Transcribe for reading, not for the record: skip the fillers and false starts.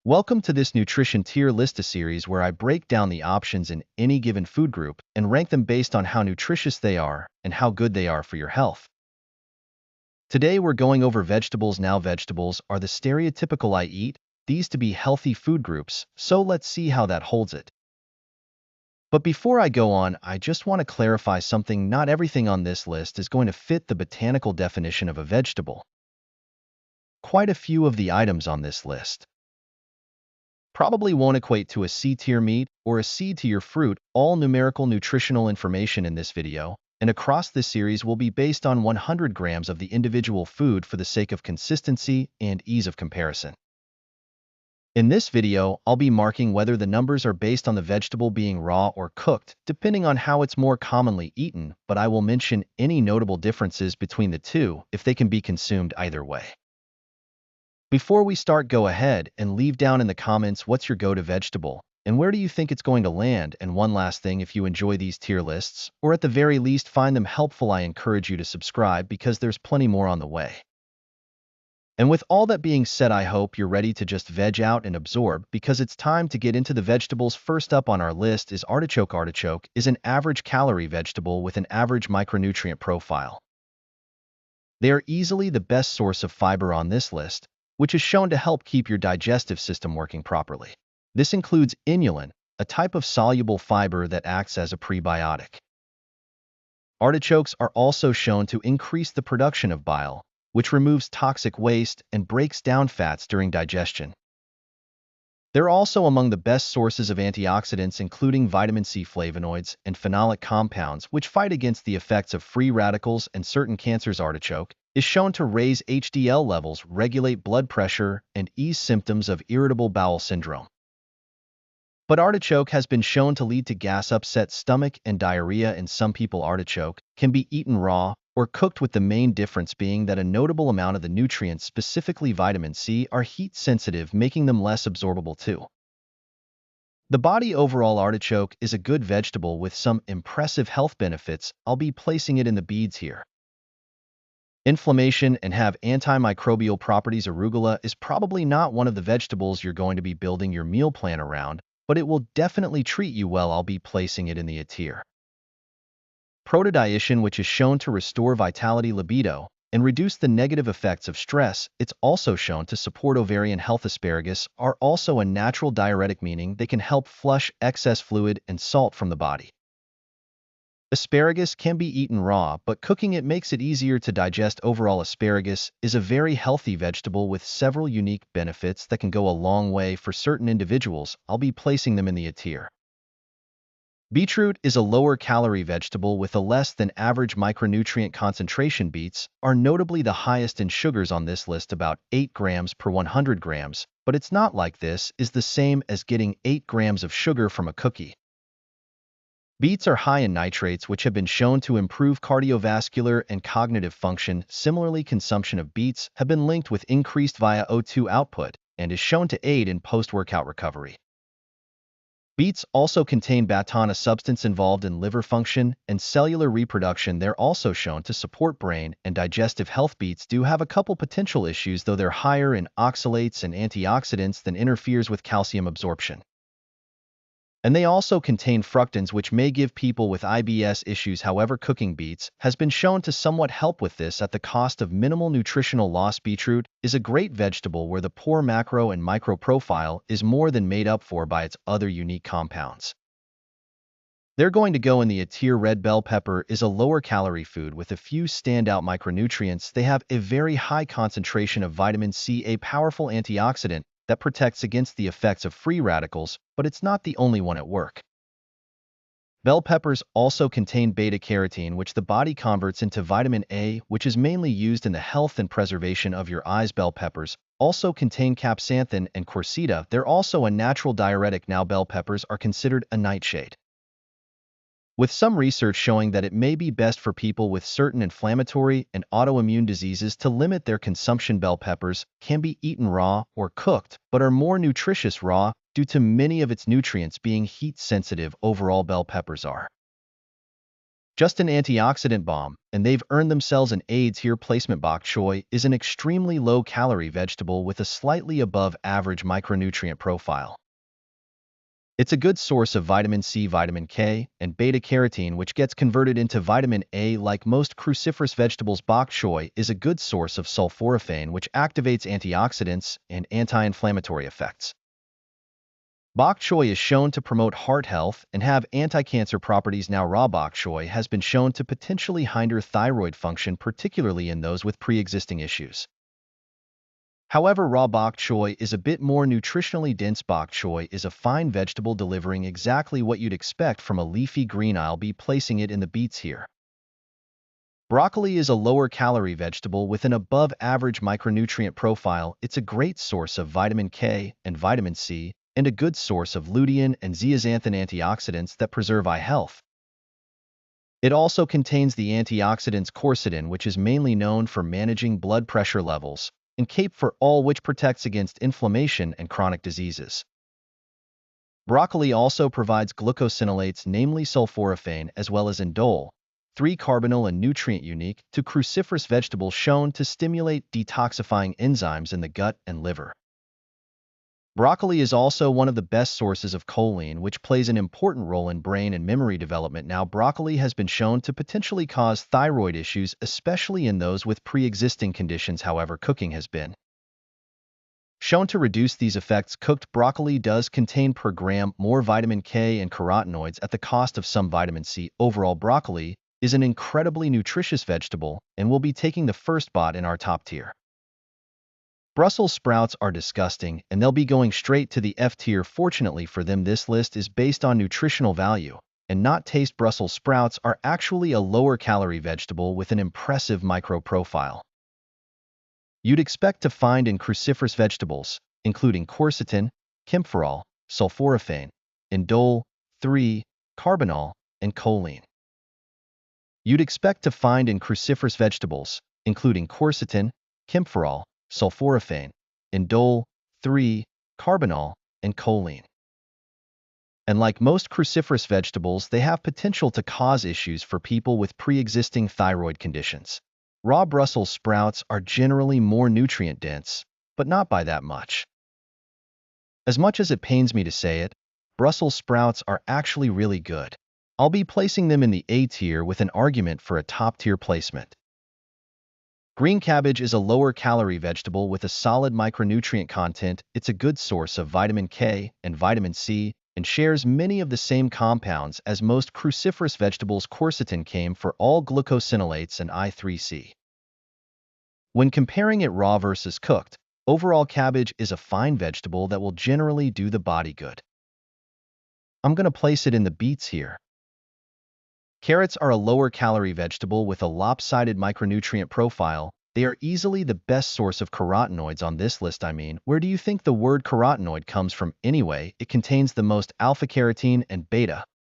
Welcome to this nutrition tier list series where I break down the options in any given food group and rank them based on how nutritious they are and how good they are for your health. Today we're going over vegetables. Now vegetables are the stereotypical I eat these to be healthy food groups, so let's see how that holds it. But before I go on, I just want to clarify something. Not everything on this list is going to fit the botanical definition of a vegetable. Quite a few of the items on this list probably won't equate to a C-tier meat or a C to your fruit. All numerical nutritional information in this video and across this series will be based on 100 grams of the individual food for the sake of consistency and ease of comparison. In this video, I'll be marking whether the numbers are based on the vegetable being raw or cooked, depending on how it's more commonly eaten, but I will mention any notable differences between the two if they can be consumed either way. Before we start, go ahead and leave down in the comments what's your go-to vegetable and where do you think it's going to land. And one last thing, if you enjoy these tier lists, or at the very least find them helpful, I encourage you to subscribe because there's plenty more on the way. And with all that being said, I hope you're ready to just veg out and absorb because it's time to get into the vegetables. First up on our list is artichoke. Artichoke is an average calorie vegetable with an average micronutrient profile. They are easily the best source of fiber on this list, which is shown to help keep your digestive system working properly. This includes inulin, a type of soluble fiber that acts as a prebiotic. Artichokes are also shown to increase the production of bile, which removes toxic waste and breaks down fats during digestion. They're also among the best sources of antioxidants, including vitamin C, flavonoids, and phenolic compounds, which fight against the effects of free radicals and certain cancers. Artichoke is shown to raise HDL levels, regulate blood pressure, and ease symptoms of irritable bowel syndrome. But artichoke has been shown to lead to gas, upset stomach, and diarrhea in some people. Artichoke can be eaten raw or cooked, with the main difference being that a notable amount of the nutrients, specifically vitamin C, are heat-sensitive, making them less absorbable too. The body overall, artichoke is a good vegetable with some impressive health benefits. I'll be placing it in the beads here. Inflammation and have antimicrobial properties. Arugula is probably not one of the vegetables you're going to be building your meal plan around, but it will definitely treat you well. I'll be placing it in the A tier. Protodiation, which is shown to restore vitality, libido, and reduce the negative effects of stress. It's also shown to support ovarian health. Asparagus are also a natural diuretic, meaning they can help flush excess fluid and salt from the body. Asparagus can be eaten raw, but cooking it makes it easier to digest. Overall, asparagus is a very healthy vegetable with several unique benefits that can go a long way for certain individuals. I'll be placing them in the A tier. Beetroot is a lower-calorie vegetable with a less than average micronutrient concentration. Beets are notably the highest in sugars on this list, about 8 grams per 100 grams, but it's not like this is the same as getting 8 grams of sugar from a cookie. Beets are high in nitrates, which have been shown to improve cardiovascular and cognitive function. Similarly, consumption of beets have been linked with increased VO2 output and is shown to aid in post-workout recovery. Beets also contain betaine, a substance involved in liver function and cellular reproduction. They're also shown to support brain and digestive health. Beets do have a couple potential issues, though they're higher in oxalates and antioxidants that interferes with calcium absorption. And they also contain fructans, which may give people with IBS issues. However, cooking beets has been shown to somewhat help with this at the cost of minimal nutritional loss. Beetroot is a great vegetable where the poor macro and micro profile is more than made up for by its other unique compounds. They're going to go in the A tier. Red bell pepper is a lower-calorie food with a few standout micronutrients. They have a very high concentration of vitamin C, a powerful antioxidant that protects against the effects of free radicals, but it's not the only one at work. Bell peppers also contain beta-carotene, which the body converts into vitamin A, which is mainly used in the health and preservation of your eyes. Bell peppers also contain capsanthin and quercetin. They're also a natural diuretic. Now, bell peppers are considered a nightshade, with some research showing that it may be best for people with certain inflammatory and autoimmune diseases to limit their consumption. Bell peppers can be eaten raw or cooked, but are more nutritious raw due to many of its nutrients being heat-sensitive. Overall, bell peppers are Just an antioxidant bomb, and they've earned themselves an A tier placement. Bok choy is an extremely low-calorie vegetable with a slightly above-average micronutrient profile. It's a good source of vitamin C, vitamin K, and beta-carotene, which gets converted into vitamin A. Like most cruciferous vegetables, bok choy is a good source of sulforaphane, which activates antioxidants and anti-inflammatory effects. Bok choy is shown to promote heart health and have anti-cancer properties. Now, raw bok choy has been shown to potentially hinder thyroid function, particularly in those with pre-existing issues. However, raw bok choy is a bit more nutritionally dense. Bok choy is a fine vegetable delivering exactly what you'd expect from a leafy green. I'll be placing it in the beets here. Broccoli is a lower-calorie vegetable with an above-average micronutrient profile. It's a great source of vitamin K and vitamin C, and a good source of lutein and zeaxanthin antioxidants that preserve eye health. It also contains the antioxidants quercetin, which is mainly known for managing blood pressure levels, and for.All, which protects against inflammation and chronic diseases. Broccoli also provides glucosinolates, namely sulforaphane, as well as indole, 3-carbonyl, and nutrient unique to cruciferous vegetables, shown to stimulate detoxifying enzymes in the gut and liver. Broccoli is also one of the best sources of choline, which plays an important role in brain and memory development. Now, broccoli has been shown to potentially cause thyroid issues, especially in those with pre-existing conditions. However, cooking has been shown to reduce these effects. Cooked broccoli does contain per gram more vitamin K and carotenoids at the cost of some vitamin C. Overall, broccoli is an incredibly nutritious vegetable and will be taking the first spot in our top tier. Brussels sprouts are disgusting, and they'll be going straight to the F tier. Fortunately for them, this list is based on nutritional value and not taste. Brussels sprouts are actually a lower-calorie vegetable with an impressive micro profile. You'd expect to find in cruciferous vegetables, including quercetin, camphorol, sulforaphane, indole, 3-carbonyl, and choline. You'd expect to find in cruciferous vegetables, including quercetin, camphorol, sulforaphane, indole, 3-carbonyl, and choline. And like most cruciferous vegetables, they have potential to cause issues for people with pre-existing thyroid conditions. Raw Brussels sprouts are generally more nutrient-dense, but not by that much. As much as it pains me to say it, Brussels sprouts are actually really good. I'll be placing them in the A tier with an argument for a top-tier placement. Green cabbage is a lower-calorie vegetable with a solid micronutrient content. It's a good source of vitamin K and vitamin C and shares many of the same compounds as most cruciferous vegetables. Quercetin came for all glucosinolates and I3C. When comparing it raw versus cooked, overall cabbage is a fine vegetable that will generally do the body good. I'm going to place it in the beets here. Carrots are a lower-calorie vegetable with a lopsided micronutrient profile. They are easily the best source of carotenoids on this list. Where do you think the word carotenoid comes from anyway? It contains the most alpha-carotene and beta,